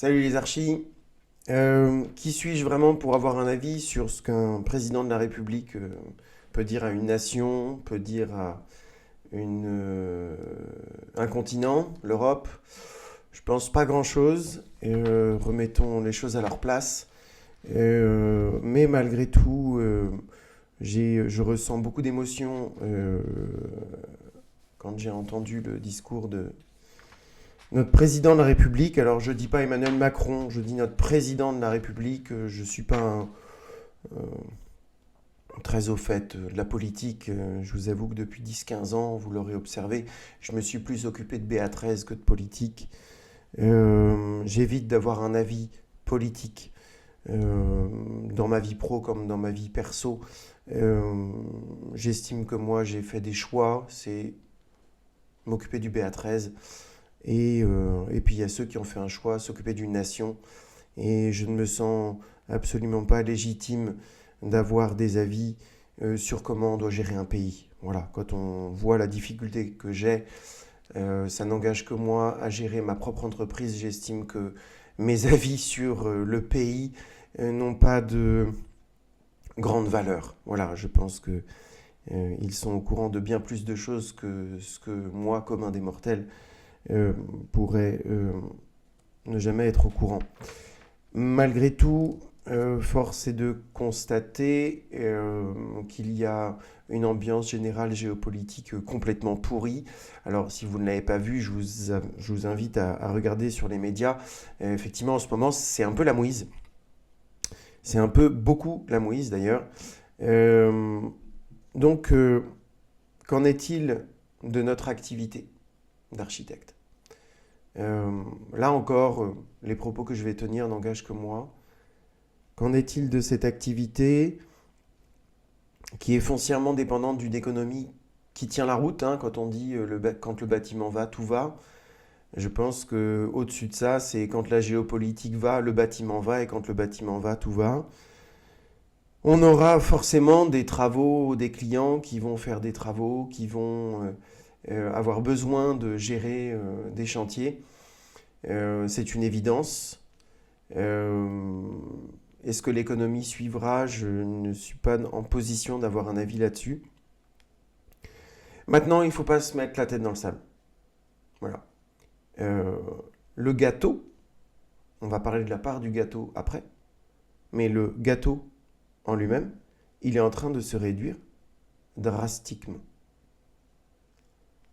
Salut les archis. Qui suis-je vraiment pour avoir un avis sur ce qu'un président de la République peut dire à une nation, peut dire à un continent, l'Europe? Je pense pas grand-chose. Remettons les choses à leur place. Mais malgré tout, je ressens beaucoup d'émotions quand j'ai entendu le discours de notre président de la République. Alors je dis pas Emmanuel Macron, je dis notre président de la République. Je suis pas très au fait de la politique. Je vous avoue que depuis 10-15 ans, vous l'aurez observé, je me suis plus occupé de BA13 que de politique. J'évite d'avoir un avis politique dans ma vie pro comme dans ma vie perso. J'estime que moi j'ai fait des choix, c'est m'occuper du BA13. Et puis il y a ceux qui ont fait un choix, s'occuper d'une nation. Et je ne me sens absolument pas légitime d'avoir des avis sur comment on doit gérer un pays. Voilà, quand on voit la difficulté que j'ai, ça n'engage que moi à gérer ma propre entreprise. J'estime que mes avis sur le pays n'ont pas de grande valeur. Voilà, je pense que ils sont au courant de bien plus de choses que ce que moi, commun des mortels, euh, pourrait ne jamais être au courant. Malgré tout, force est de constater qu'il y a une ambiance générale géopolitique complètement pourrie. Alors, si vous ne l'avez pas vu, je vous invite à regarder sur les médias. Effectivement, en ce moment, c'est un peu la mouise. C'est un peu beaucoup la mouise, d'ailleurs. Euh, donc, qu'en est-il de notre activité d'architecte? Là encore, les propos que je vais tenir n'engagent que moi. Qu'en est-il de cette activité qui est foncièrement dépendante d'une économie qui tient la route, hein, quand on dit quand le bâtiment va, tout va. Je pense que au-dessus de ça, c'est quand la géopolitique va, le bâtiment va, et quand le bâtiment va, tout va. On aura forcément des travaux, des clients qui vont faire des travaux, qui vont avoir besoin de gérer des chantiers. C'est une évidence. Euh, Est-ce que l'économie suivra? Je ne suis pas en position d'avoir un avis là-dessus. Maintenant, il ne faut pas se mettre la tête dans le sable. Voilà. Euh, le gâteau, on va parler de la part du gâteau après, mais le gâteau en lui-même, il est en train de se réduire drastiquement.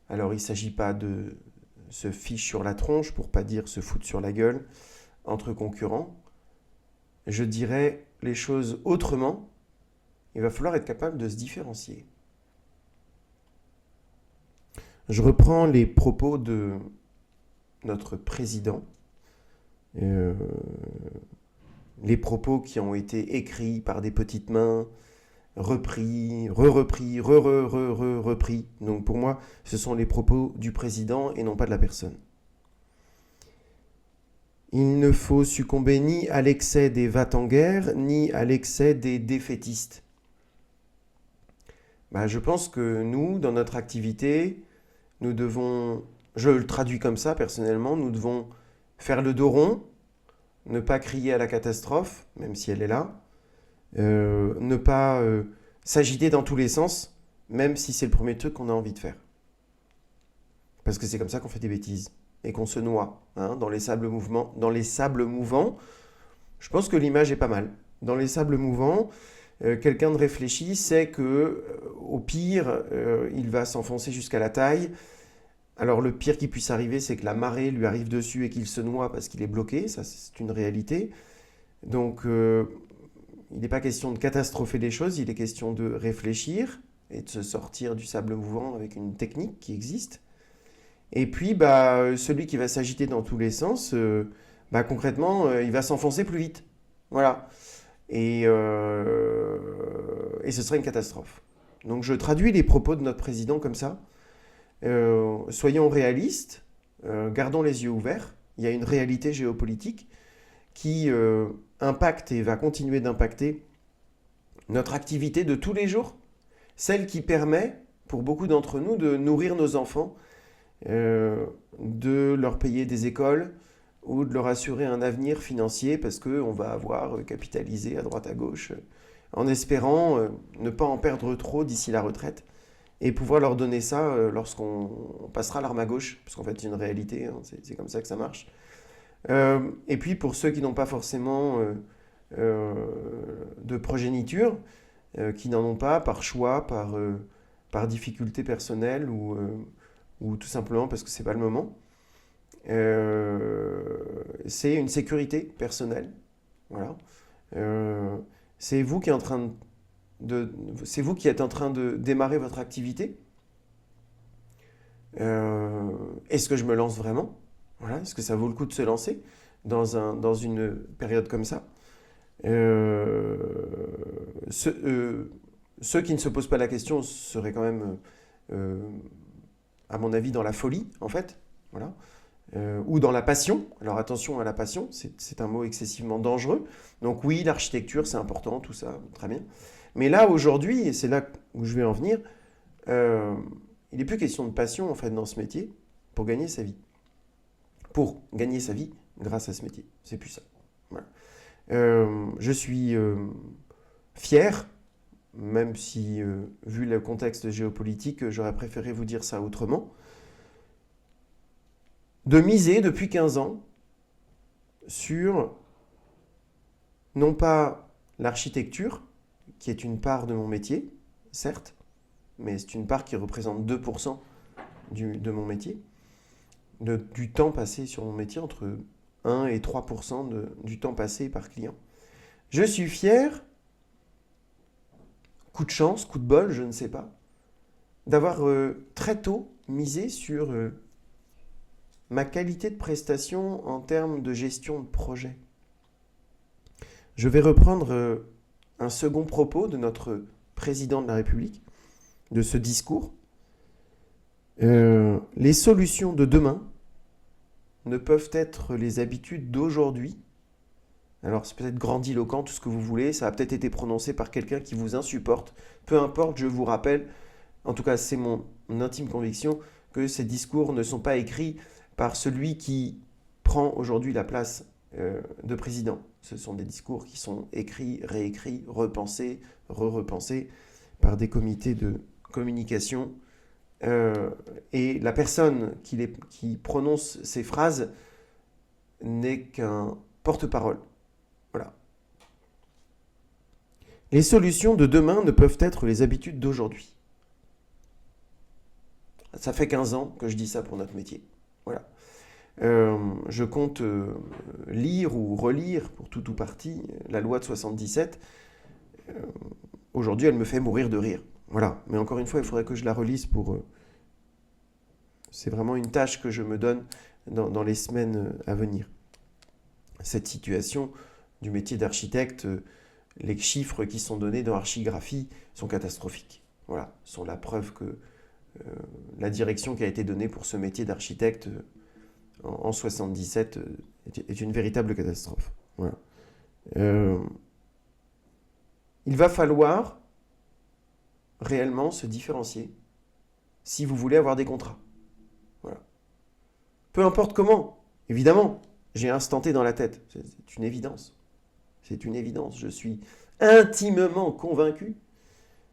Alors, il ne s'agit pas de se fiche sur la tronche, pour pas dire se foutre sur la gueule, entre concurrents. Je dirais les choses autrement. Il va falloir être capable de se différencier. Je reprends les propos de notre président, euh, les propos qui ont été écrits par des petites mains, repris, re-repris, re-re-re-re-repris. Donc pour moi, ce sont les propos du président et non pas de la personne. Il ne faut succomber ni à l'excès des va-t-en-guerre, ni à l'excès des défaitistes. Je pense que nous, dans notre activité, nous devons, je le traduis comme ça personnellement, nous devons faire le dos rond, ne pas crier à la catastrophe, même si elle est là, ne pas s'agiter dans tous les sens, même si c'est le premier truc qu'on a envie de faire. Parce que c'est comme ça qu'on fait des bêtises et qu'on se noie, hein, dans les sables mouvants. Dans les sables mouvants, je pense que l'image est pas mal. Dans les sables mouvants, quelqu'un de réfléchi sait que, au pire, il va s'enfoncer jusqu'à la taille. Alors le pire qui puisse arriver, c'est que la marée lui arrive dessus et qu'il se noie parce qu'il est bloqué. Ça, c'est une réalité. Donc, il n'est pas question de catastropher les choses, il est question de réfléchir et de se sortir du sable mouvant avec une technique qui existe. Et puis, celui qui va s'agiter dans tous les sens, concrètement, il va s'enfoncer plus vite. Voilà. Et ce serait une catastrophe. Donc je traduis les propos de notre président comme ça. Soyons réalistes, gardons les yeux ouverts. Il y a une réalité géopolitique qui impacte et va continuer d'impacter notre activité de tous les jours, celle qui permet, pour beaucoup d'entre nous, de nourrir nos enfants, de leur payer des écoles ou de leur assurer un avenir financier parce qu'on va avoir capitalisé à droite à gauche en espérant ne pas en perdre trop d'ici la retraite et pouvoir leur donner ça lorsqu'on passera l'arme à gauche, parce qu'en fait c'est une réalité, hein, c'est comme ça que ça marche. Et puis pour ceux qui n'ont pas forcément de progéniture, qui n'en ont pas par choix, par difficulté personnelle ou tout simplement parce que c'est pas le moment, c'est une sécurité personnelle. Voilà. C'est vous qui êtes en train c'est vous qui êtes en train de démarrer votre activité. Est-ce que je me lance vraiment? Voilà. Est-ce que ça vaut le coup de se lancer dans une période comme ça? Euh, ceux, ceux qui ne se posent pas la question seraient quand même, euh, à mon avis, dans la folie, en fait. Voilà. Ou dans la passion. Alors attention à la passion, c'est un mot excessivement dangereux. Donc oui, l'architecture, c'est important, tout ça, très bien. Mais là, aujourd'hui, et c'est là où je vais en venir, euh, il n'est plus question de passion, en fait, dans ce métier, pour gagner sa vie. Pour gagner sa vie grâce à ce métier. C'est plus ça. Voilà. Je suis fier, même si, vu le contexte géopolitique, j'aurais préféré vous dire ça autrement, de miser depuis 15 ans sur, non pas l'architecture, qui est une part de mon métier, certes, mais c'est une part qui représente 2% de mon métier, du temps passé sur mon métier, entre 1 et 3% du temps passé par client. Je suis fier, coup de chance, coup de bol, je ne sais pas, d'avoir très tôt misé sur ma qualité de prestation en termes de gestion de projet. Je vais reprendre un second propos de notre président de la République, de ce discours. Les solutions de demain ne peuvent être les habitudes d'aujourd'hui. Alors c'est peut-être grandiloquent, tout ce que vous voulez, ça a peut-être été prononcé par quelqu'un qui vous insupporte. Peu importe, je vous rappelle, en tout cas c'est mon intime conviction, que ces discours ne sont pas écrits par celui qui prend aujourd'hui la place de président. Ce sont des discours qui sont écrits, réécrits, repensés, re-repensés par des comités de communication. Et la personne qui prononce ces phrases n'est qu'un porte-parole. Voilà. Les solutions de demain ne peuvent être les habitudes d'aujourd'hui. Ça fait 15 ans que je dis ça pour notre métier. Voilà. Je compte lire ou relire, pour tout ou partie, la loi de 77. Aujourd'hui, elle me fait mourir de rire. Voilà. Mais encore une fois, il faudrait que je la relise pour... c'est vraiment une tâche que je me donne dans les semaines à venir. Cette situation du métier d'architecte, les chiffres qui sont donnés dans Archigraphie sont catastrophiques. Voilà, sont la preuve que la direction qui a été donnée pour ce métier d'architecte en 77 est une véritable catastrophe. Voilà. Il va falloir réellement se différencier si vous voulez avoir des contrats. Voilà. Peu importe comment, évidemment, j'ai Instant T dans la tête, c'est une évidence. C'est une évidence, je suis intimement convaincu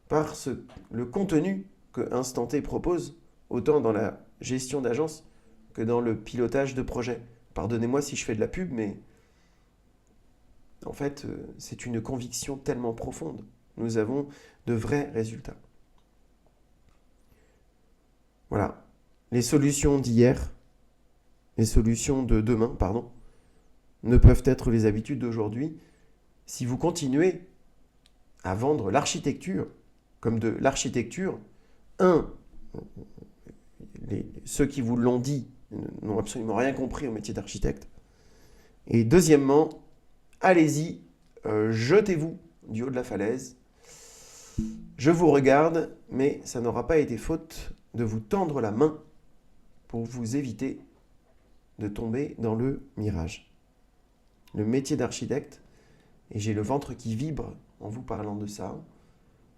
par le contenu que Instant T propose, autant dans la gestion d'agence que dans le pilotage de projet. Pardonnez-moi si je fais de la pub, mais en fait, c'est une conviction tellement profonde. Nous avons de vrais résultats. Voilà. Les solutions d'hier, les solutions de demain, pardon, ne peuvent être les habitudes d'aujourd'hui si vous continuez à vendre l'architecture comme de l'architecture. Ceux qui vous l'ont dit n'ont absolument rien compris au métier d'architecte. Et deuxièmement, allez-y, jetez-vous du haut de la falaise. Je vous regarde, mais ça n'aura pas été faute de vous tendre la main pour vous éviter de tomber dans le mirage. Le métier d'architecte, et j'ai le ventre qui vibre en vous parlant de ça,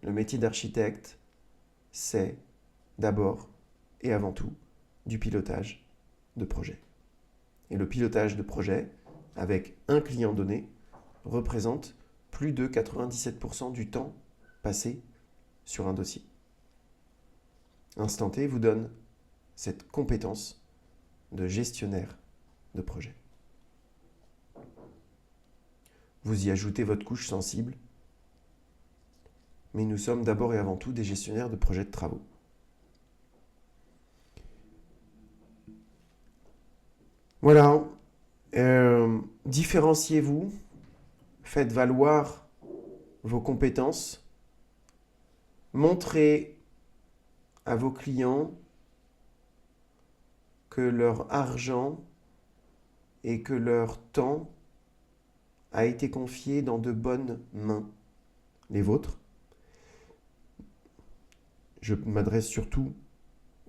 le métier d'architecte, c'est d'abord et avant tout du pilotage de projet. Et le pilotage de projet, avec un client donné, représente plus de 97% du temps passé sur un dossier. Instant T vous donne cette compétence de gestionnaire de projet. Vous y ajoutez votre couche sensible, mais nous sommes d'abord et avant tout des gestionnaires de projets de travaux. Voilà, différenciez-vous, faites valoir vos compétences, montrez à vos clients que leur argent et que leur temps a été confié dans de bonnes mains, les vôtres. Je m'adresse surtout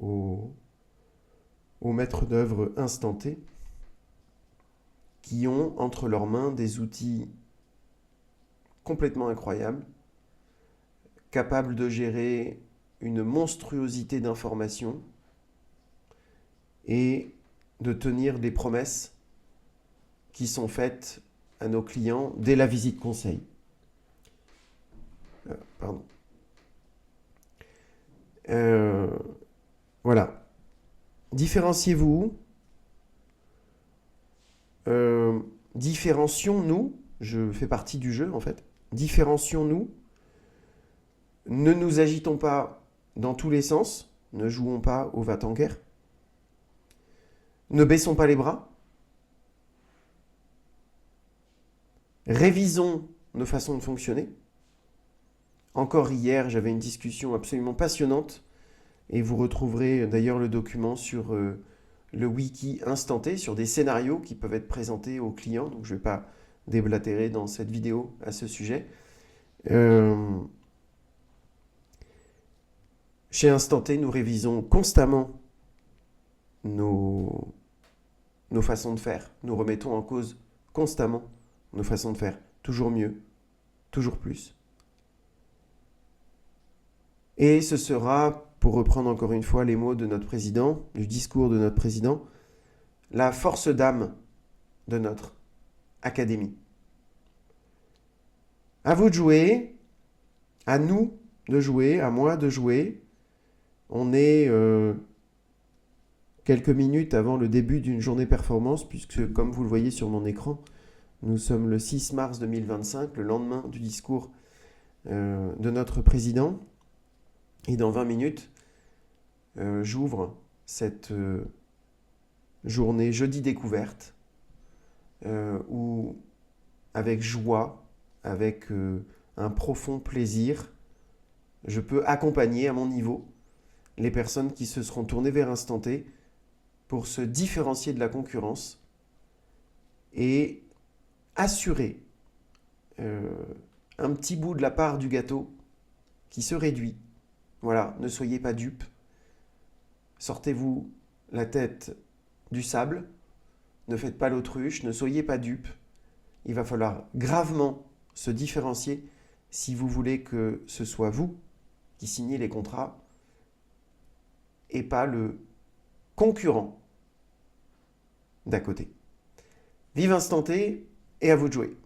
aux maîtres d'œuvre instantés qui ont entre leurs mains des outils complètement incroyables, capables de gérer une monstruosité d'informations et de tenir des promesses qui sont faites à nos clients dès la visite conseil. Voilà. Différenciez-vous. Différencions-nous. Je fais partie du jeu en fait. Différencions-nous. Ne nous agitons pas dans tous les sens. Ne jouons pas au va-t-en-guerre. Ne baissons pas les bras. Révisons nos façons de fonctionner. Encore hier, j'avais une discussion absolument passionnante et vous retrouverez d'ailleurs le document sur le wiki instanté, sur des scénarios qui peuvent être présentés aux clients. Donc je ne vais pas déblatérer dans cette vidéo à ce sujet. Chez Instanté, nous révisons constamment nos façons de faire. Nous remettons en cause constamment nos façons de faire. Toujours mieux, toujours plus. Et ce sera, pour reprendre encore une fois les mots de notre président, du discours de notre président, la force d'âme de notre académie. À vous de jouer, à nous de jouer, à moi de jouer. On est quelques minutes avant le début d'une journée performance, puisque comme vous le voyez sur mon écran, nous sommes le 6 mars 2025, le lendemain du discours de notre président. Et dans 20 minutes, j'ouvre cette journée jeudi découverte où, avec joie, avec un profond plaisir, je peux accompagner à mon niveau les personnes qui se seront tournées vers Instanté pour se différencier de la concurrence et assurer un petit bout de la part du gâteau qui se réduit. Voilà, ne soyez pas dupes. Sortez-vous la tête du sable. Ne faites pas l'autruche, ne soyez pas dupes. Il va falloir gravement se différencier si vous voulez que ce soit vous qui signez les contrats et pas le concurrent d'à côté. Vive Instanté et à vous de jouer.